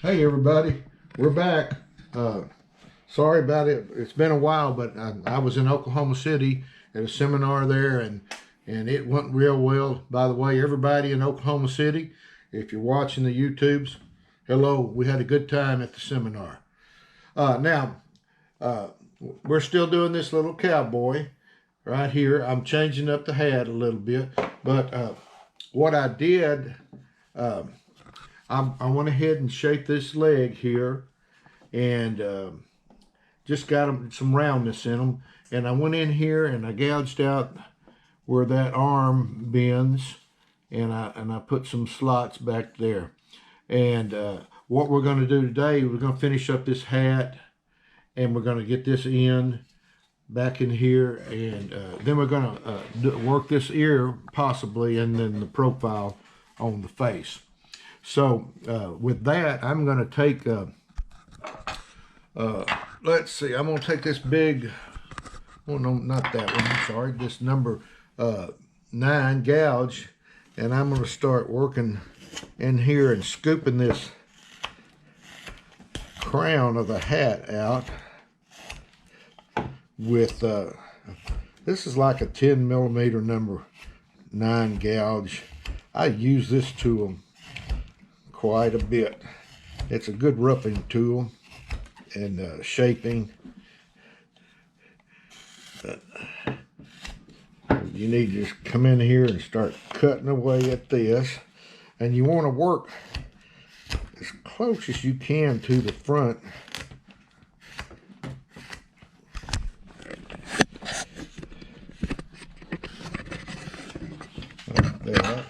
Hey everybody, we're back. Sorry about it. It's been a while, but I was in Oklahoma City at a seminar there, and it went real well. By the way, everybody in Oklahoma City, if you're watching the YouTubes, hello. We had a good time at the seminar. Now, uh, we're still doing this little cowboy right here. I'm changing up the hat a little bit, but what I did. Um, I went ahead and shaped this leg here and just got some roundness in them. And I went in here and I gouged out where that arm bends, and I put some slots back there. And what we're going to do today, we're going to finish up this hat, and we're going to get this in back in here, and then we're going to work this ear possibly, and then the profile on the face. So with that, I'm going to take, let's see, I'm going to take this big, well, no, not that one, I'm sorry, this number 9 gouge, and I'm going to start working in here and scooping this crown of the hat out with, this is like a 10 millimeter number 9 gouge. I use this tool quite a bit. It's a good roughing tool and shaping. You need to just come in here and start cutting away at this, and you want to work as close as you can to the front. Like that.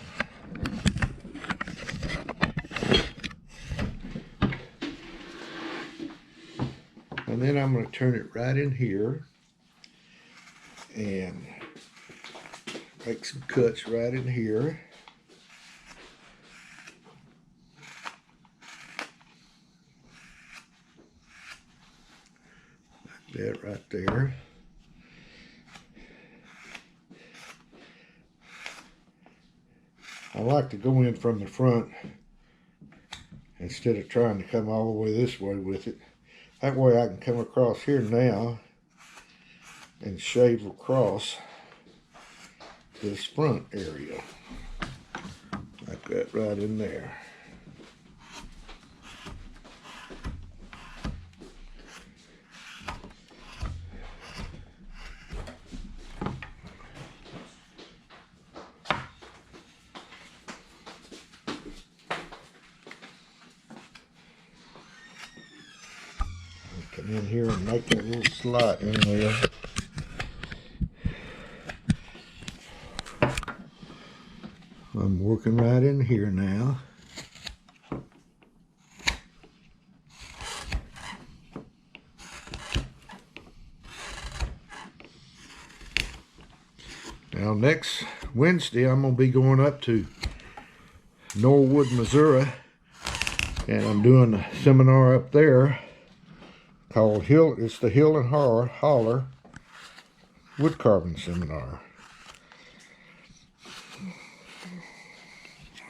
And then I'm going to turn it right in here and make some cuts right in here. Like that right there. I like to go in from the front instead of trying to come all the way this way with it. That way I can come across here now and shave across this front area. Like that right in there. Come in here and make that little slot in there. I'm working right in here now. Now next Wednesday I'm going to be going up to Norwood, Missouri, and I'm doing a seminar up there called it's the Hill and Holler Wood Carving Seminar.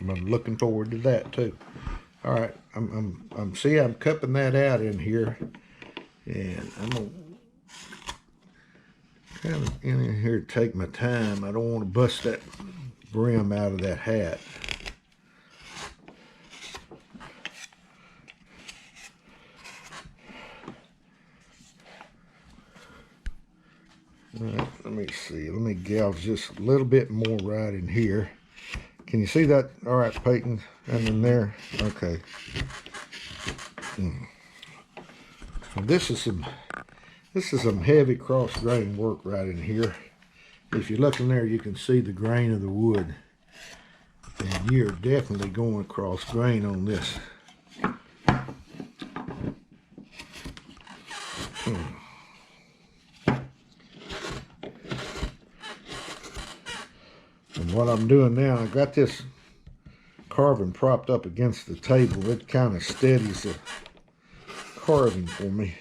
I'm looking forward to that too. All right, I'm cupping that out in here, and I'm gonna kind of in here take my time. I don't want to bust that brim out of that hat. All right, let me see. Let me gouge just a little bit more right in here. Can you see that? All right, Peyton, and in there. Okay. This is some heavy cross grain work right in here. If you look in there, you can see the grain of the wood, and you're definitely going cross grain on this. And what I'm doing now, I got this carving propped up against the table. It kind of steadies the carving for me.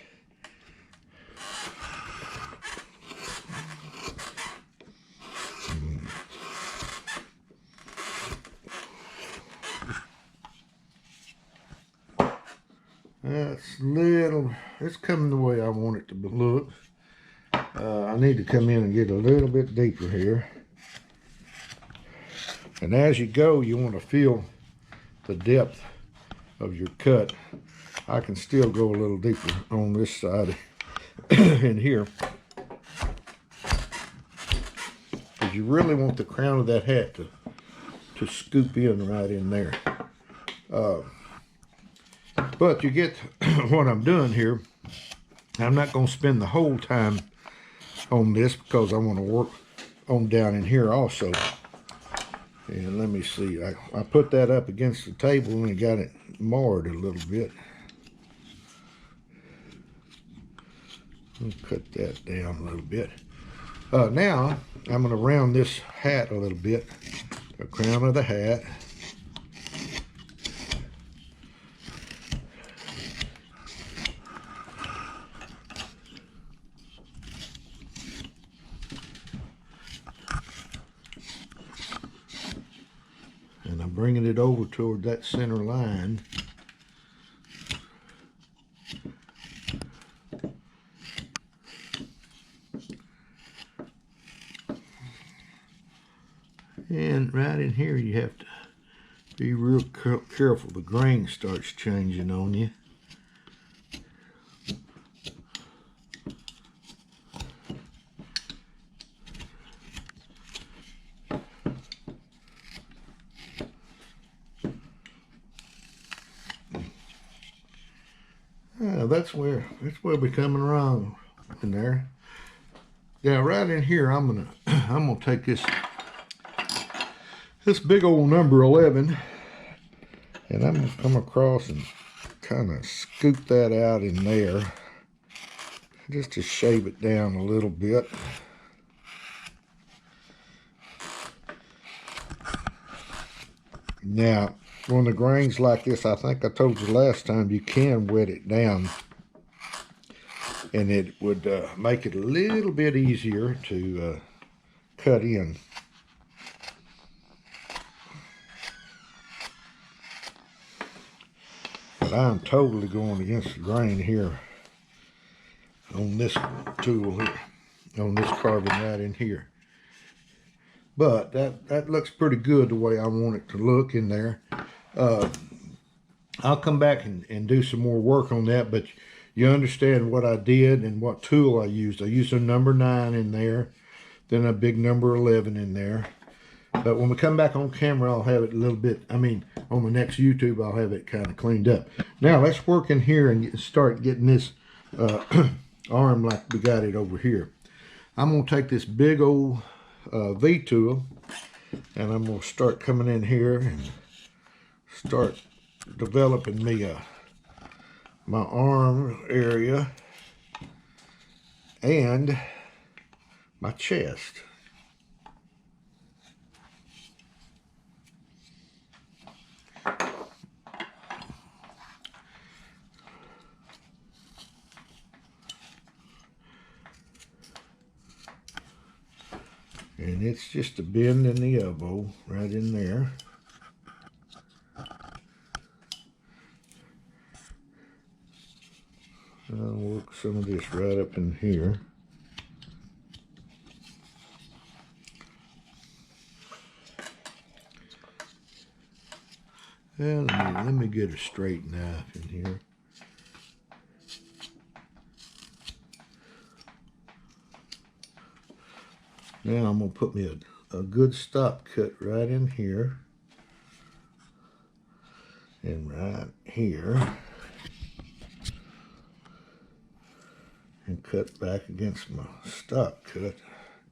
It's coming the way I want it to look. I need to come in and get a little bit deeper here. And as you go, you want to feel the depth of your cut. I can still go a little deeper on this side in here. Because you really want the crown of that hat to scoop in right in there. But you get what I'm doing here. I'm not going to spend the whole time on this because I want to work on down in here also. And let me see, I put that up against the table and got it marred a little bit. I'll cut that down a little bit. Now I'm going to round this hat a little bit, the crown of the hat. And I'm bringing it over toward that center line. And right in here you have to be real careful. The grain starts changing on you. That's where we're coming around in there. Yeah, right in here I'm gonna take this big old number 11, and I'm gonna come across and kind of scoop that out in there, just to shave it down a little bit. Now, on the grains like this, I think I told you last time, you can wet it down, and it would make it a little bit easier to cut in. But I'm totally going against the grain here on this tool here, on this carbon right in here. But that looks pretty good the way I want it to look in there. I'll come back and do some more work on that, but you understand what I did and what tool I used. I used a number 9 in there, then a big number 11 in there. But when we come back on camera, I'll have it a little bit, on the next YouTube, I'll have it kind of cleaned up. Now, let's work in here and start getting this arm like we got it over here. I'm going to take this big old V tool, and I'm going to start coming in here and start developing me my arm area and my chest. And it's just a bend in the elbow right in there. And I'll work some of this right up in here. And let me get a straight knife in here. Now I'm going to put me a good stop cut right in here and right here, and cut back against my stop cut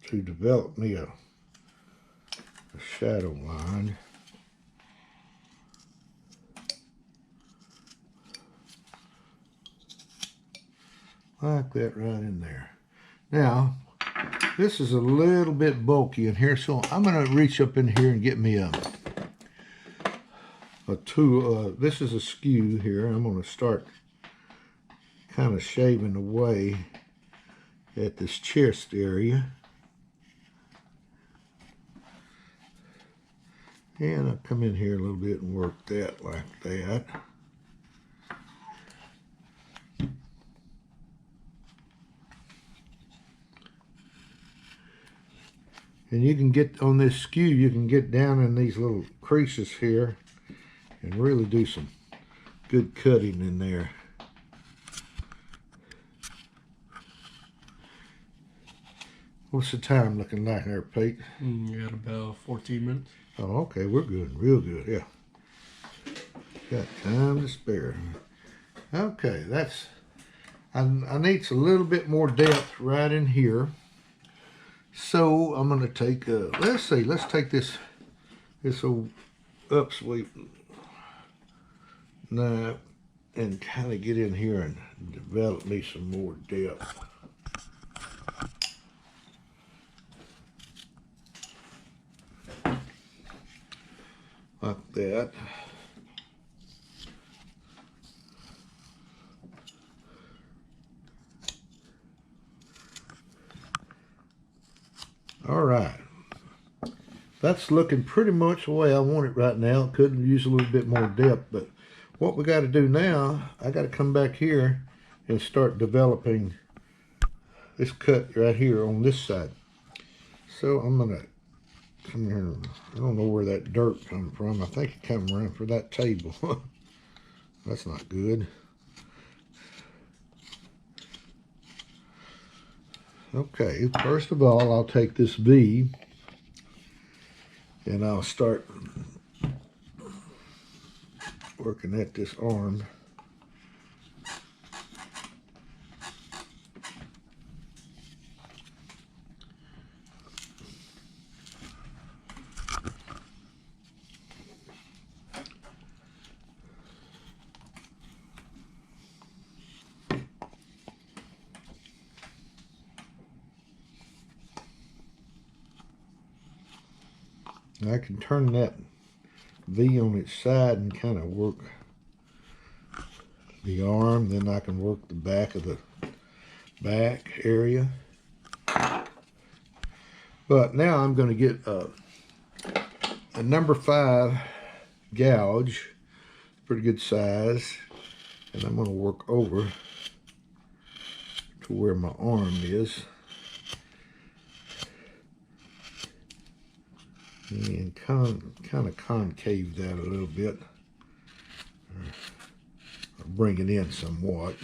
to develop me a shadow line. Like that right in there. Now, this is a little bit bulky in here, so I'm going to reach up in here and get me a tool. This is a skew here. I'm going to start kind of shaving away at this chest area. And I'll come in here a little bit and work that like that. And you can get on this skew, you can get down in these little creases here and really do some good cutting in there. What's the time looking like there, Pete? You got about 14 minutes. Oh, okay, we're good, real good, yeah. Got time to spare. Okay, that's, I need a little bit more depth right in here. So I'm gonna take, let's take this old upsweep knife and kind of get in here and develop me some more depth. Like that. All right. That's looking pretty much the way I want it right now. Could use a little bit more depth, but what we got to do now, I got to come back here and start developing this cut right here on this side. So I'm gonna come here. I don't know where that dirt come from. I think it came around for that table. That's not good. Okay, first of all, I'll take this V and I'll start working at this arm. I can turn that V on its side and kind of work the arm, then I can work the back of the back area. But now I'm going to get a number 5 gouge, pretty good size, and I'm going to work over to where my arm is. And kind of concave that a little bit, or bring it in somewhat.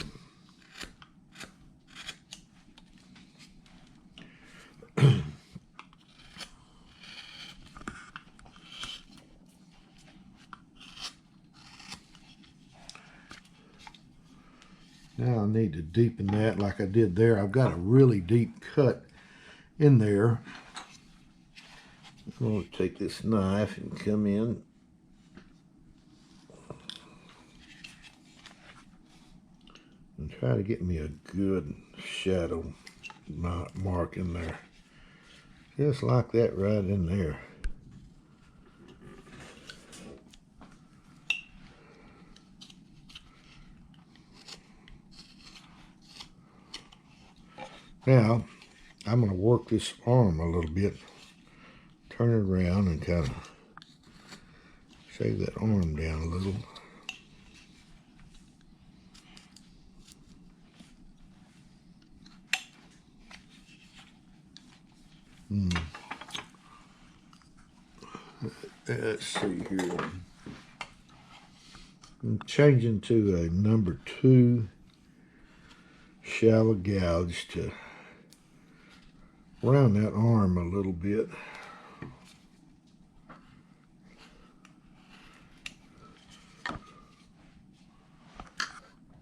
Now I need to deepen that like I did there. I've got a really deep cut in there. I'm going to take this knife and come in and try to get me a good shadow mark in there. Just like that right in there. Now, I'm going to work this arm a little bit. Turn it around and kind of shave that arm down a little. Let's see here. I'm changing to a number 2 shallow gouge to round that arm a little bit.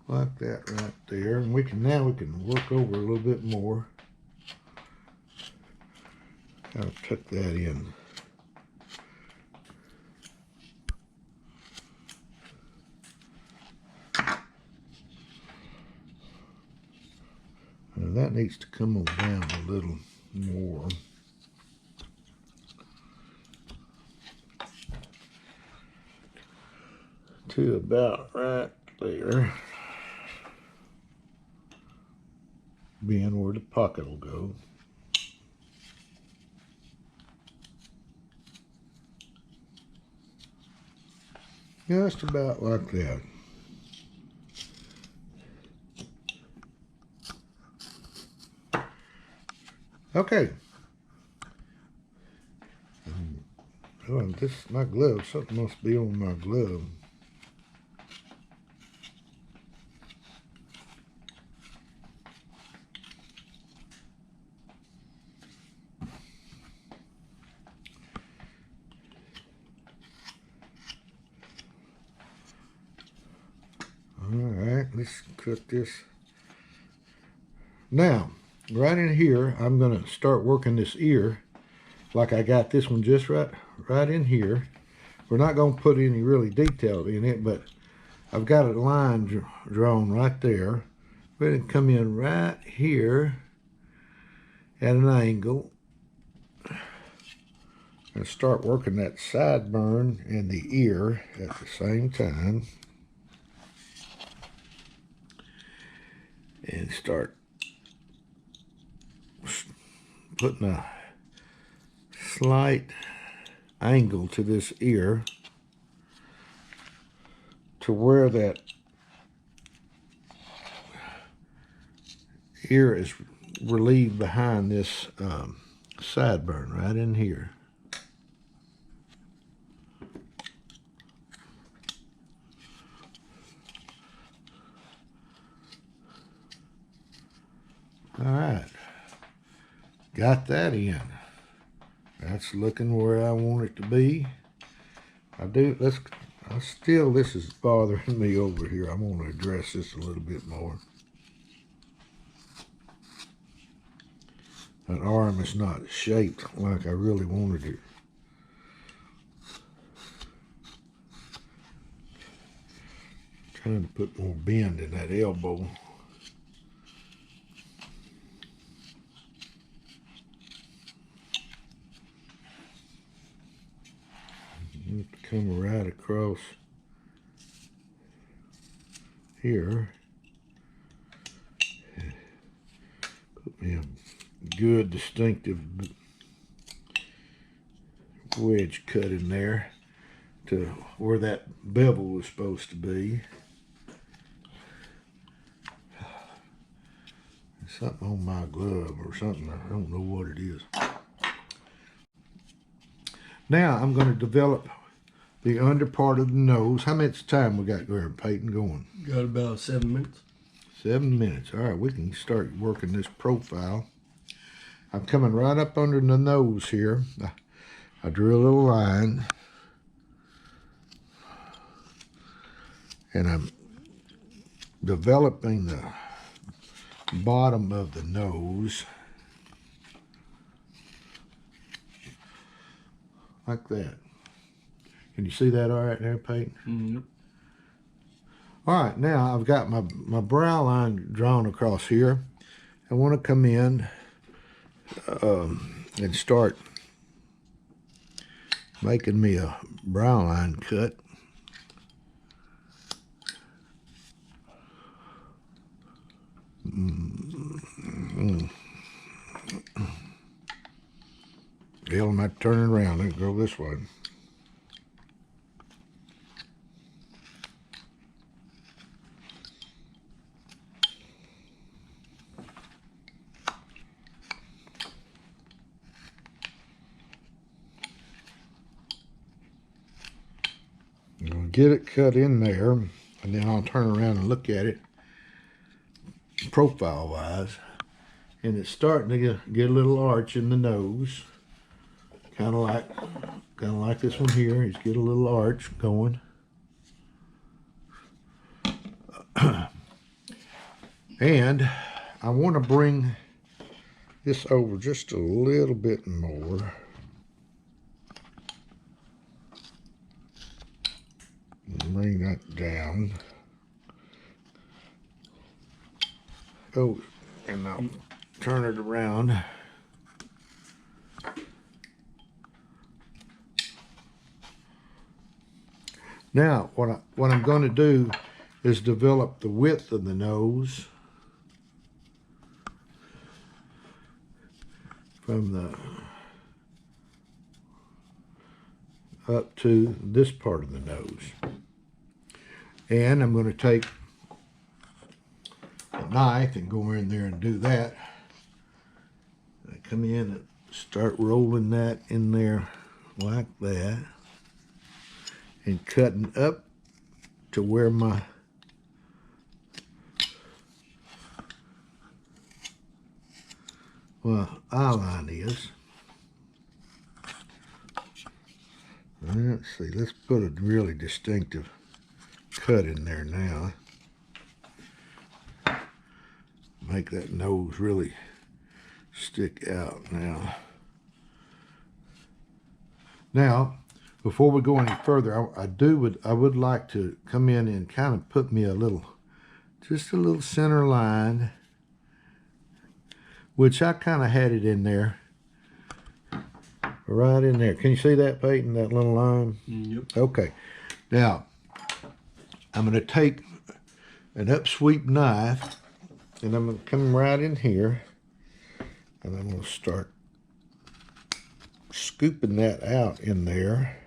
Like that right there, and now we can work over a little bit more. Kind of tuck that in. And that needs to come on down a little more. To about right there. Being where the pocket will go. Just about like that. Okay. Oh, this is my glove. Something must be on my glove. Alright, let's cut this. Now, right in here, I'm going to start working this ear like I got this one just right in here. We're not going to put any really detail in it, but I've got a line drawn right there. We're going to come in right here at an angle and start working that sideburn and the ear at the same time. And start putting a slight angle to this ear to where that ear is relieved behind this sideburn right in here. All right, got that in. That's looking where I want it to be. This is bothering me over here. I'm going to address this a little bit more. That arm is not shaped like I really wanted it. Trying to put more bend in that elbow. Come right across here. Put me a good distinctive wedge cut in there to where that bevel was supposed to be. Something on my glove or something. I don't know what it is. Now I'm going to develop the under part of the nose. How much time we got there, Peyton, going? Got about 7 minutes. 7 minutes. All right, we can start working this profile. I'm coming right up under the nose here. I drew a little line. And I'm developing the bottom of the nose. Like that. Can you see that all right there, Peyton? Mm-hmm. All right, now I've got my brow line drawn across here. I want to come in and start making me a brow line cut. Hell, am I turning around? Let's go this way. I'm going to get it cut in there, and then I'll turn around and look at it profile-wise. And it's starting to get a little arch in the nose. Kind of like this one here. He's get a little arch going. And I want to bring this over just a little bit more. Bring that down. Oh, and I'll turn it around. Now, what I'm going to do is develop the width of the nose from the up to this part of the nose. And I'm going to take a knife and go in there and do that. I come in and start rolling that in there like that, and cutting up to where my eye line is. Let's see, let's put a really distinctive cut in there now. Make that nose really stick out now. Now, before we go any further, I would like to come in and kind of put me just a little center line, which I kind of had it in there, right in there. Can you see that, Peyton, that little line? Yep. Okay. Now, I'm going to take an upsweep knife, and I'm going to come right in here, and I'm going to start scooping that out in there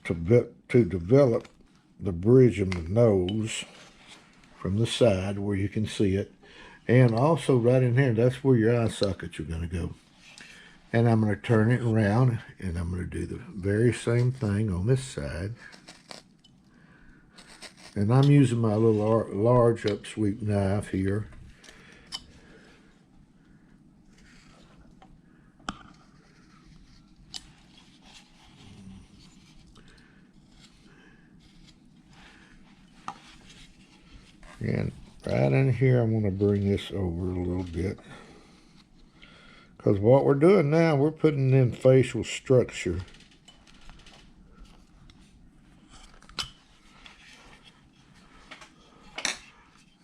to develop the bridge of the nose from the side where you can see it. And also right in here, that's where your eye sockets are going to go. And I'm going to turn it around, and I'm going to do the very same thing on this side. And I'm using my little large upsweep knife here. And right in here, I'm going to bring this over a little bit. Because what we're doing now, we're putting in facial structure.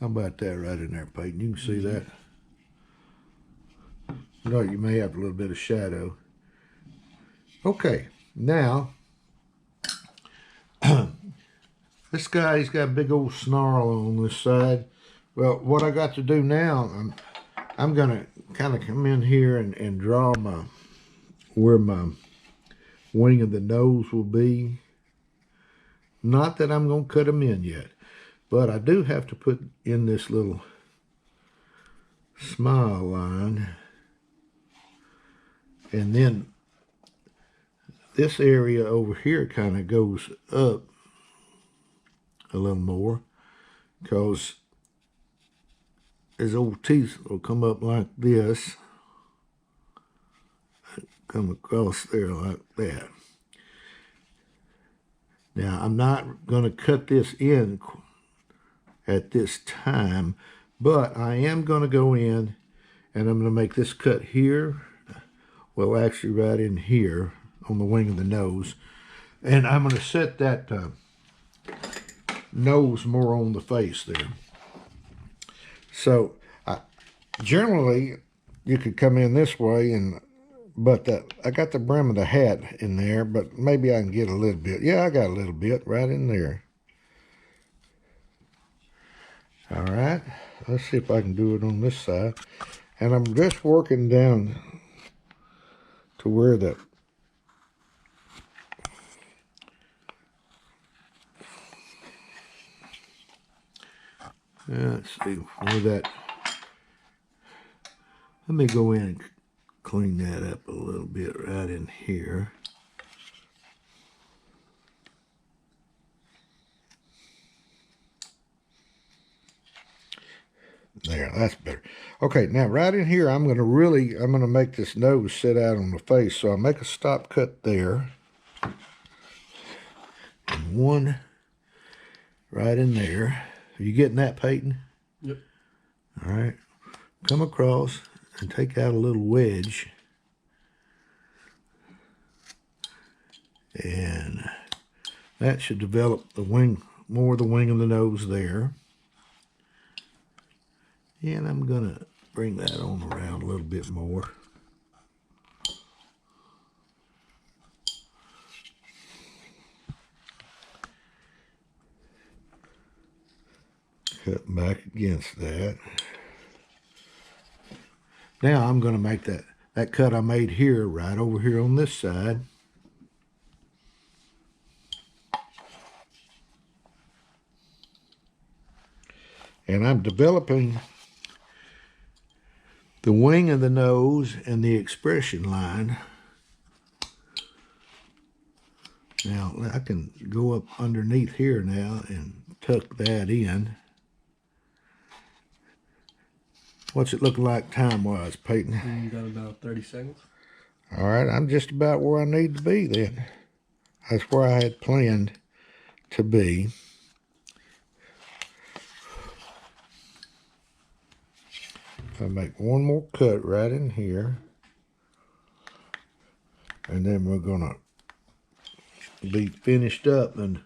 How about that right in there, Peyton? You can see that. No, you may have a little bit of shadow. Okay, now, this guy, he's got a big old snarl on this side. Well, what I got to do now, I'm going to kind of come in here and draw where my wing of the nose will be. Not that I'm going to cut them in yet, but I do have to put in this little smile line. And then this area over here kind of goes up a little more, because his old teeth will come up like this, come across there like that. Now, I'm not going to cut this in at this time, but I am going to go in and I'm going to make this cut here, well, actually right in here on the wing of the nose, and I'm going to set that nose more on the face there. So generally you could come in this way, but I got the brim of the hat in there, but maybe I can get a little bit. Yeah, I got a little bit right in there. All right, let's see if I can do it on this side. And I'm just working down to where let's see where that. Let me go in and clean that up a little bit right in here. There, that's better. Okay, now right in here, I'm gonna make this nose sit out on the face. So I make a stop cut there, and one right in there. Are you getting that, Peyton? Yep. All right. Come across and take out a little wedge. And that should develop the wing, more of the wing of the nose there. And I'm going to bring that on around a little bit more. Cut back against that. Now I'm going to make that cut I made here right over here on this side. And I'm developing the wing of the nose and the expression line Now I can go up underneath here now and tuck that in. What's it looking like time-wise, Peyton? You got about 30 seconds. All right, I'm just about where I need to be then. That's where I had planned to be. I make one more cut right in here, and then we're gonna be finished up. And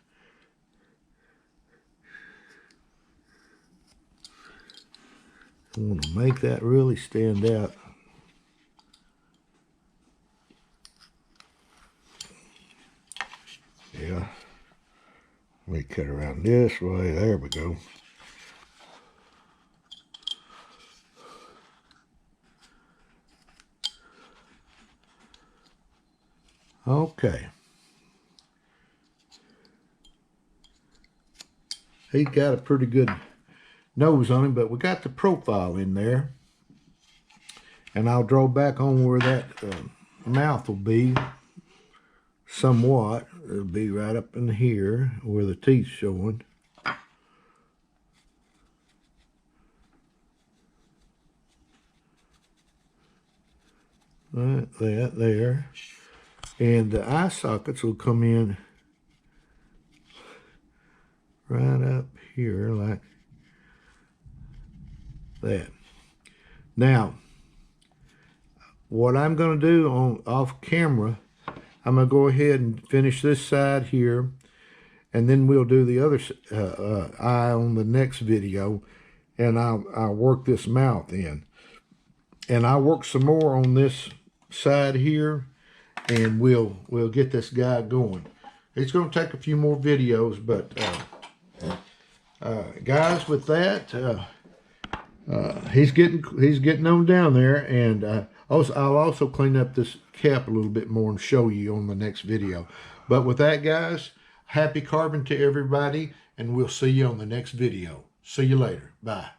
I want to make that really stand out. Yeah, let me cut around this way. There we go. Okay. He's got a pretty good nose on him, but we got the profile in there. And I'll draw back on where that mouth will be somewhat. It'll be right up in here where the teeth's showing. Right, that there. And the eye sockets will come in right up here like that. Now, what I'm going to do off camera, I'm going to go ahead and finish this side here, and then we'll do the other eye on the next video, and I'll work this mouth in. And I'll work some more on this side here, and we'll get this guy going. It's going to take a few more videos, but guys, with that, he's getting on down there, and I'll also clean up this cap a little bit more and show you on the next video. But with that, guys, happy carving to everybody, and we'll see you on the next video. See you later. Bye.